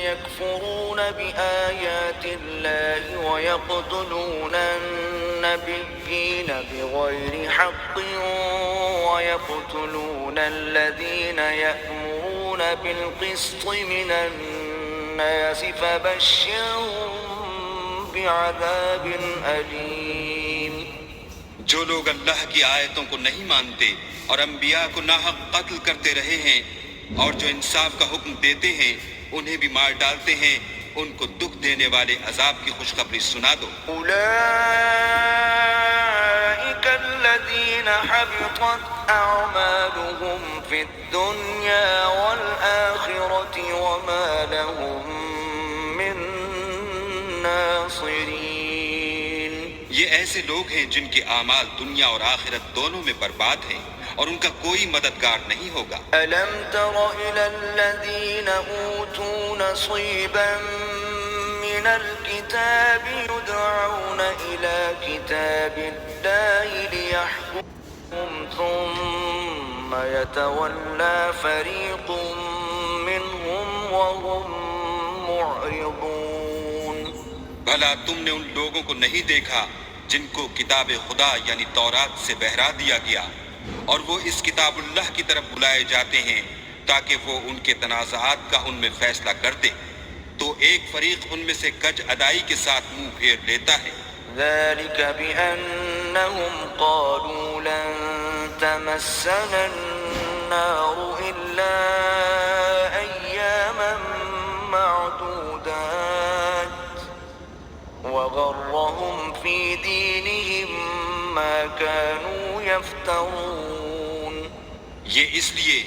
يكفرون بآيات الله ويقتلون النبيين بغير حق ويقتلون الذين يأمرون بالقسط من الناس فبشرهم بعذاب أليم. جو لوگ اللہ کی آیتوں کو نہیں مانتے اور انبیاء کو ناحق قتل کرتے رہے ہیں اور جو انصاف کا حکم دیتے ہیں انہیں بھی مار ڈالتے ہیں، ان کو دکھ دینے والے عذاب کی خوشخبری سنا دو. أولئك الذين حبطت أعمالهم في الدنيا والآخرة وما لهم من ناصرين. یہ ایسے لوگ ہیں جن کے اعمال دنیا اور آخرت دونوں میں برباد ہیں اور ان کا کوئی مددگار نہیں ہوگا. ألم تر إلى الذين أوتوا نصيبا من الكتاب يدعون إلى كتاب الله ليحكمهم ثم يتولى فريق منهم وهم معرضون. بھلا تم نے ان لوگوں کو نہیں دیکھا جن کو کتاب خدا یعنی تورات سے بہرا دیا گیا اور وہ اس کتاب اللہ کی طرف بلائے جاتے ہیں تاکہ وہ ان کے تنازعات کا ان میں فیصلہ کر دے، تو ایک فریق ان میں سے کج ادائی کے ساتھ منہ پھیر لیتا ہے. ذلك بأنهم قالوا لن تمسنا النار إلا أياما معدودات وغرهم في دينهم ما كانوا يفترون. یہ اس لیے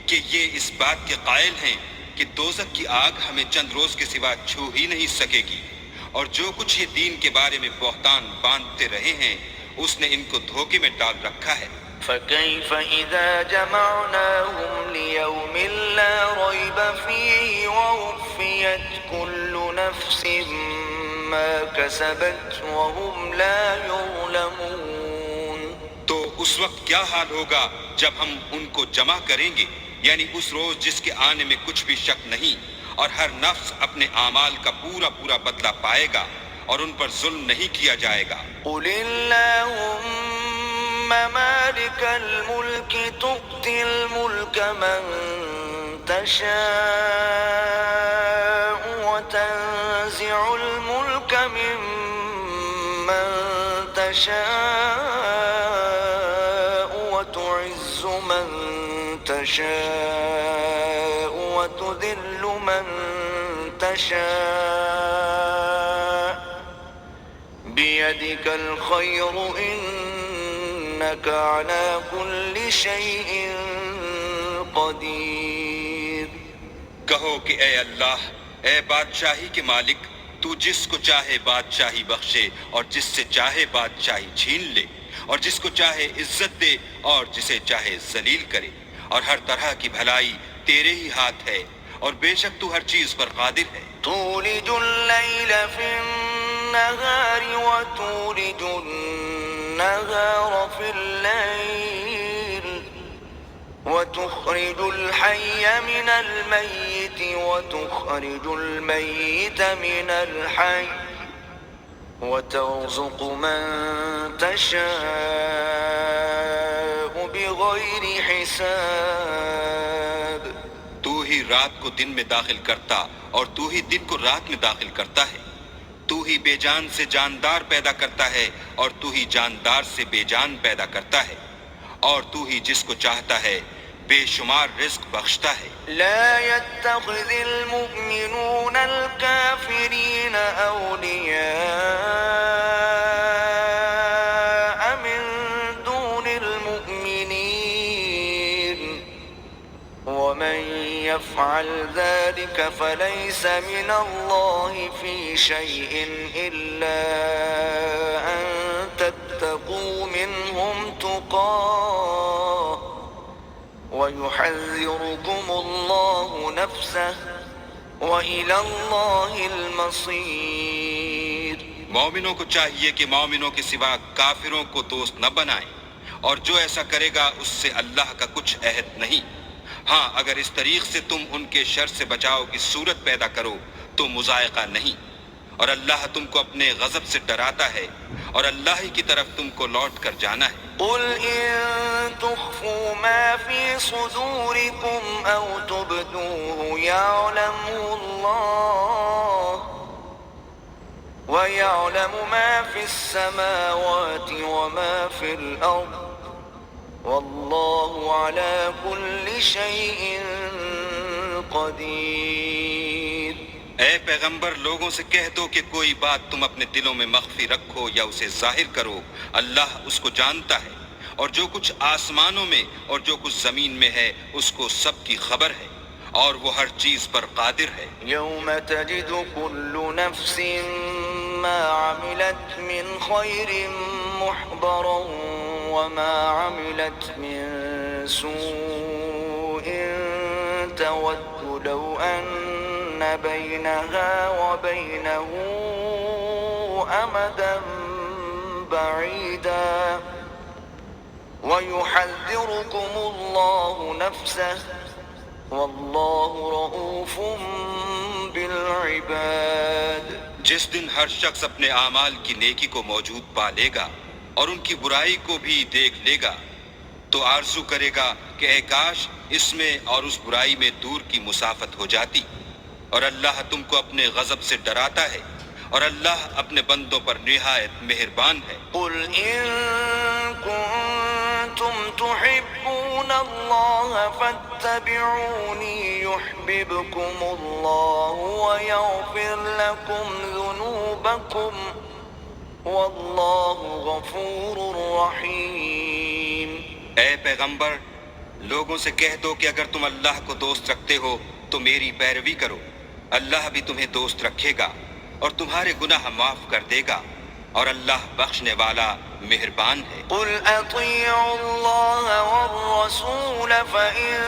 کہ یہ اس بات کے قائل ہیں کہ دوزخ کی آگ ہمیں چند روز کے سوا چھو ہی نہیں سکے گی، اور جو کچھ یہ دین کے بارے میں بہتان باندھتے رہے ہیں اس نے ان کو دھوکے میں ڈال رکھا ہے. فكيف إذا جمعناهم ليوم لا ريب فيه ووفيت كل نفس ما كسبت وهم لا يظلمون. تو اس وقت کیا حال ہوگا جب ہم ان کو جمع کریں گے، یعنی اس روز جس کے آنے میں کچھ بھی شک نہیں، اور ہر نفس اپنے اعمال کا پورا پورا بدلہ پائے گا اور ان پر ظلم نہیں کیا جائے گا. قل اللهم مالك الملك تؤتي الملك من تشاء وتنزع الملك ممن تشاء وتعز من تشاء وتذل من تشاء بيدك الخير إنك على كل شيء قدير. کہو کہ اے اللہ، اے بادشاہی کے مالک، تو جس کو چاہے بادشاہی بخشے اور جس سے چاہے بادشاہی چھین لے، اور جس کو چاہے عزت دے اور جسے چاہے ذلیل کرے، اور ہر طرح کی بھلائی تیرے ہی ہاتھ ہے اور بے شک تو ہر چیز پر قادر ہے. تولج الليل في النهار وتولج النهار في الليل وتخرج الحي من الميت وتخرج الميت من الحي وترزق من تشاء بغير حساب. تو ہی رات کو دن میں داخل کرتا اور تو ہی دن کو رات میں داخل کرتا ہے. تو ہی بے جان سے جاندار پیدا کرتا ہے اور تو ہی جاندار سے بے جان پیدا کرتا ہے، اور تو ہی جس کو چاہتا ہے بے شمار رزق بخشتا ہے. لا يتخذ المؤمنون الكافرين أولياء من دون المؤمنين ومن يفعل ذلك فليس من الله في شيء إلا أن تتقوا منهم تقاه ويحذركم الله نفسه وإلى الله المصير. مومنوں کو چاہیے کہ مومنوں کے سوا کافروں کو دوست نہ بنائیں، اور جو ایسا کرے گا اس سے اللہ کا کچھ عہد نہیں، ہاں اگر اس طریق سے تم ان کے شر سے بچاؤ کی صورت پیدا کرو تو مذائقہ نہیں، اور اللہ تم کو اپنے غضب سے ڈراتا ہے، اور اللہ ہی کی طرف تم کو لوٹ کر جانا ہے۔ قل إن تخفوا ما في صدوركم أو تبدوه يعلمه الله ويعلم ما في السماوات وما في الأرض والله على كل شيء قدير۔ اے پیغمبر لوگوں سے کہہ دو کہ کوئی بات تم اپنے دلوں میں مخفی رکھو یا اسے ظاہر کرو، اللہ اس کو جانتا ہے، اور جو کچھ آسمانوں میں اور جو کچھ زمین میں ہے اس کو سب کی خبر ہے، اور وہ ہر چیز پر قادر ہے۔ يوم تجد كل نفس ما عملت من خير محضرا وما عملت من سوء تود لو أن بينها وبينه أمدا بعيدا ويحذركم الله نفسه والله رؤوف بالعباد۔ جس دن ہر شخص اپنے اعمال کی نیکی کو موجود پا لے گا اور ان کی برائی کو بھی دیکھ لے گا تو آرزو کرے گا کہ اے کاش اس میں اور اس برائی میں دور کی مسافت ہو جاتی، اور اللہ تم کو اپنے غضب سے ڈراتا ہے، اور اللہ اپنے بندوں پر نہایت مہربان ہے۔ قل إن كنتم تحبون الله فاتبعوني يحببكم الله ويغفر لكم ذنوبكم والله غفور رحيم۔ اے پیغمبر لوگوں سے کہہ دو کہ اگر تم اللہ کو دوست رکھتے ہو تو میری پیروی کرو، اللہ بھی تمہیں دوست رکھے گا اور تمہارے گناہ معاف کر دے گا، اور اللہ بخشنے والا مہربان ہے۔ قل اطیعوا اللہ والرسول فإن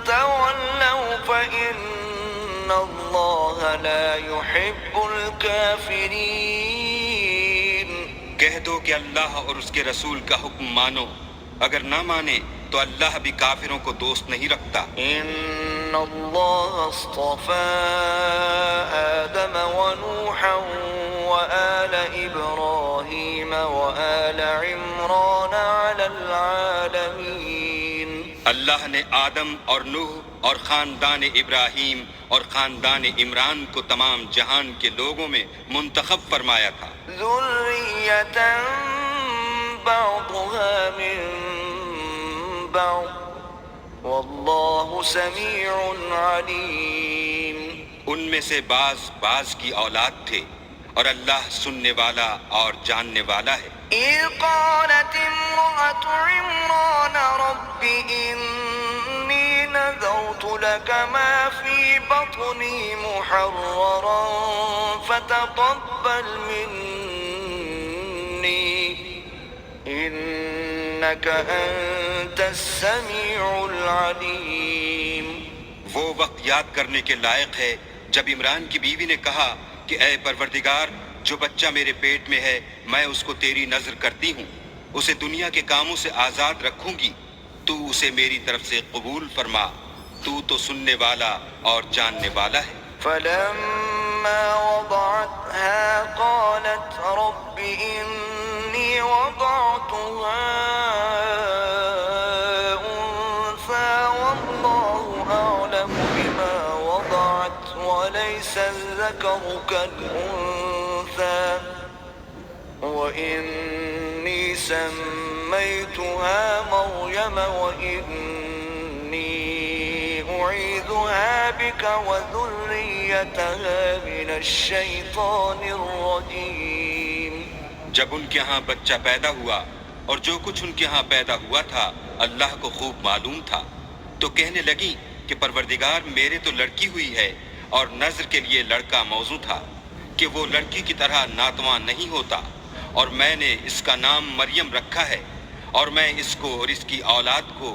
تولوا فإن اللہ لا يحب الكافرین۔ کہہ دو کہ اللہ اور اس کے رسول کا حکم مانو، اگر نہ مانے تو اللہ بھی کافروں کو دوست نہیں رکھتا۔ ان اللہ اصطفى آدم ونوحا وآل ابراہیم وآل عمران على العالمین۔ اللہ نے آدم اور نوح اور خاندان ابراہیم اور خاندان عمران کو تمام جہان کے لوگوں میں منتخب فرمایا تھا۔ ذریۃ بعضها من بعض واللہ سمیع علیم۔ ان میں سے بعض کی اولاد تھے، اور اللہ سننے والا اور جاننے والا ہے۔ اذ قالت امرأة عمران رب انی نذرت لك ما في بطني محررا فتقبل مني انك انت السمیع العلیم۔ وہ وقت یاد کرنے کے لائق ہے جب عمران کی بیوی نے کہا کہ اے پروردگار جو بچہ میرے پیٹ میں ہے میں اس کو تیری نظر کرتی ہوں، اسے دنیا کے کاموں سے آزاد رکھوں گی، تو اسے میری طرف سے قبول فرما، تو سننے والا اور جاننے والا ہے۔ فلما وضعتها قالت رب إني وضعتها أنثى والله أعلم بما وضعت وليس الذكر كالأنثى وإني سميتها مريم وإني أعيذها بك وذريتها من الشيطان الرجيم۔ جب ان کے ہاں بچہ پیدا ہوا اور جو کچھ ان کے ہاں پیدا ہوا تھا اللہ کو خوب معلوم تھا، تو کہنے لگی کہ پروردگار میرے تو لڑکی ہوئی ہے، اور نظر کے لیے لڑکا موضوع تھا کہ وہ لڑکی کی طرح ناتواں نہیں ہوتا، اور میں نے اس کا نام مریم رکھا ہے، اور میں اس کو اور اس کی اولاد کو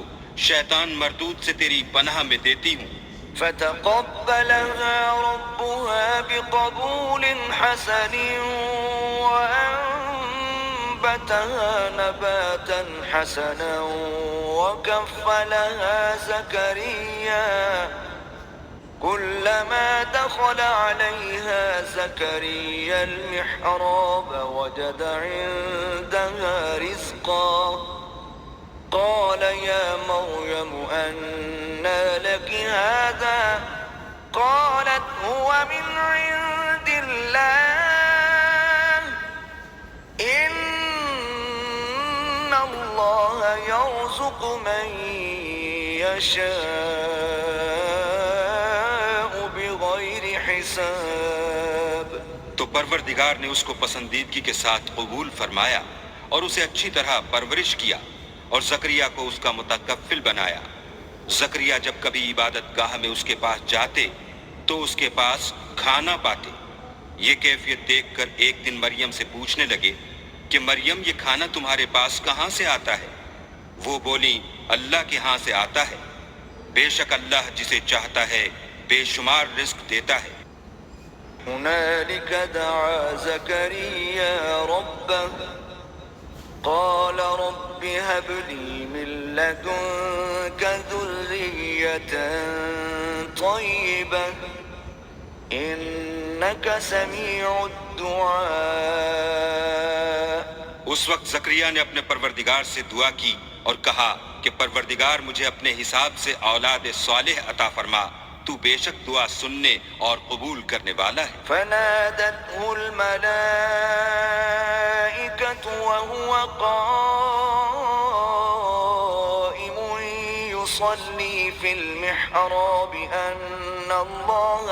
شیطان مردود سے تیری پناہ میں دیتی ہوں۔ فتقبلها ربها بقبول حسن وأنبتها نباتها نباتا حسنا وكفلها زكريا كلما دخل عليها زكريا المحراب وجد عندها رزقا قال يا مريم أنى لك هذا قالت هو من عند الله إن الله يرزق من يشاء بغير حساب. تو پروردگار نے اس کو پسندیدگی کے ساتھ قبول فرمایا اور اسے اچھی طرح پرورش کیا اور زکریا کو اس کا متکفل بنایا. زکریا جب کبھی عبادت گاہ میں اس کے پاس جاتے تو اس کے پاس کھانا پاتے. یہ کیفیت دیکھ کر ایک دن مریم سے پوچھنے لگے کہ مریم یہ کھانا تمہارے پاس کہاں سے آتا ہے؟ وہ بولی اللہ کے ہاں سے آتا ہے. بے شک اللہ جسے چاہتا ہے بے شمار رزق دیتا ہے. هنالك دعا زكريا ربه قال رب هب لي من لدنك ذرية طيبة إنك سميع الدعاء. اس وقت زکریا نے اپنے پروردگار سے دعا کی اور کہا کہ پروردگار مجھے اپنے حساب سے اولاد صالح عطا فرما، تو بے شک دعا سننے اور قبول کرنے والا ہے. فنادته الملائكة وهو قائم يصلي في المحراب أن الله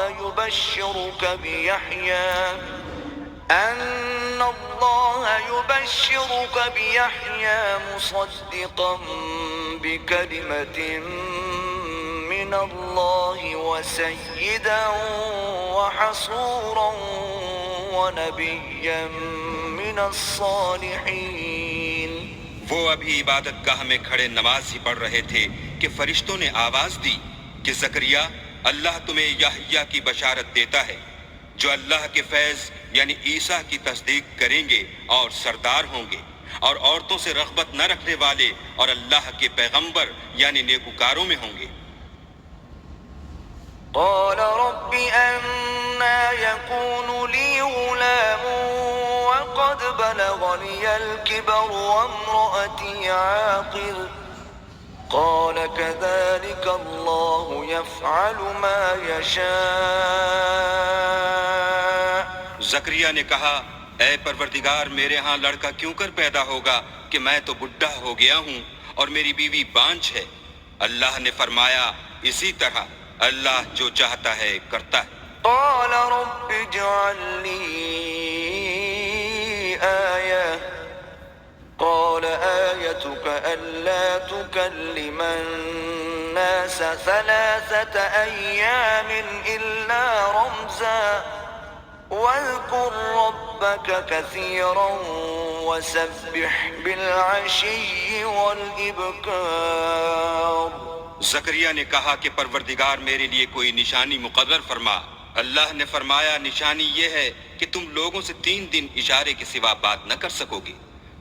يبشرك بيحيى مصدقا بكلمة من الله وسيدا وحصورا ونبيا من الصالحين. وہ ابھی عبادت گاہ میں کھڑے نماز ہی پڑھ رہے تھے کہ فرشتوں نے آواز دی کہ زکریا اللہ تمہیں یحییٰ کی بشارت دیتا ہے جو اللہ کے فیض یعنی عیسیٰ کی تصدیق کریں گے اور سردار ہوں گے اور عورتوں سے رغبت نہ رکھنے والے اور اللہ کے پیغمبر یعنی نیکوکاروں میں ہوں گے. قال رب أنا يكون لي غلام وقد بلغني الكبر وامرأتي عاقر قال كذلك الله يفعل ما يشاء. زکریا نے کہا اے پروردگار میرے ہاں لڑکا کیوں کر پیدا ہوگا کہ میں تو بڈھا ہو گیا ہوں اور میری بیوی بانجھ ہے. اللہ نے فرمایا اسی طرح اللہ جو چاہتا ہے کرتا ہے. قال رب اجعل لي آية قال آيتك ألا تكلم الناس 3 أيام إلا رمزا واذكر ربك كثيرا وسبح بالعشي والإبكار. زکریا نے کہا کہ پروردگار میرے لیے کوئی نشانی مقرر فرما. اللہ نے فرمایا نشانی یہ ہے کہ تم لوگوں سے 3 دن اشارے کے سوا بات نہ کر سکو گے،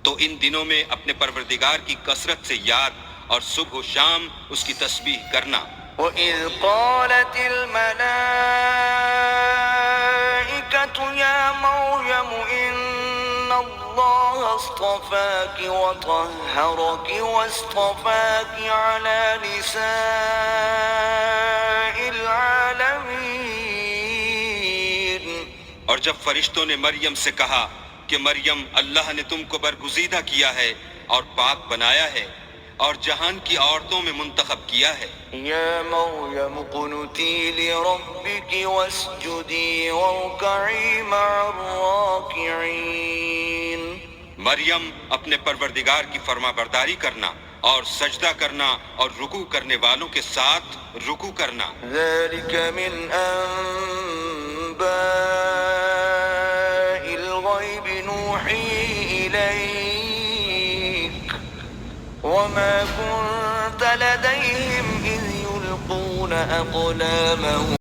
تو ان دنوں میں اپنے پروردگار کی کثرت سے یاد اور صبح و شام اس کی تسبیح کرنا. وَإِذْ قَالَتِ الْمَلَائِكَةُ يَا مَرْيَمُ إِنَّ اللَّهَ اصْطَفَاكِ وَطَهَّرَكِ وَاصْطَفَاكِ عَلَى نِسَاءِ الْعَالَمِينَ. اور جب فرشتوں نے مریم سے کہا کہ مریم اللہ نے تم کو برگزیدہ کیا ہے اور پاک بنایا ہے اور جہان کی عورتوں میں منتخب کیا ہے. یا مریم قنتی لربک واسجدی وارکعی مع الراکعین. مریم اپنے پروردگار کی فرما برداری کرنا اور سجدہ کرنا اور رکوع کرنے والوں کے ساتھ رکوع کرنا. ذلک من انباء الغیب نوحی الیک وما كنت لديهم إذ يلقون أقلامهم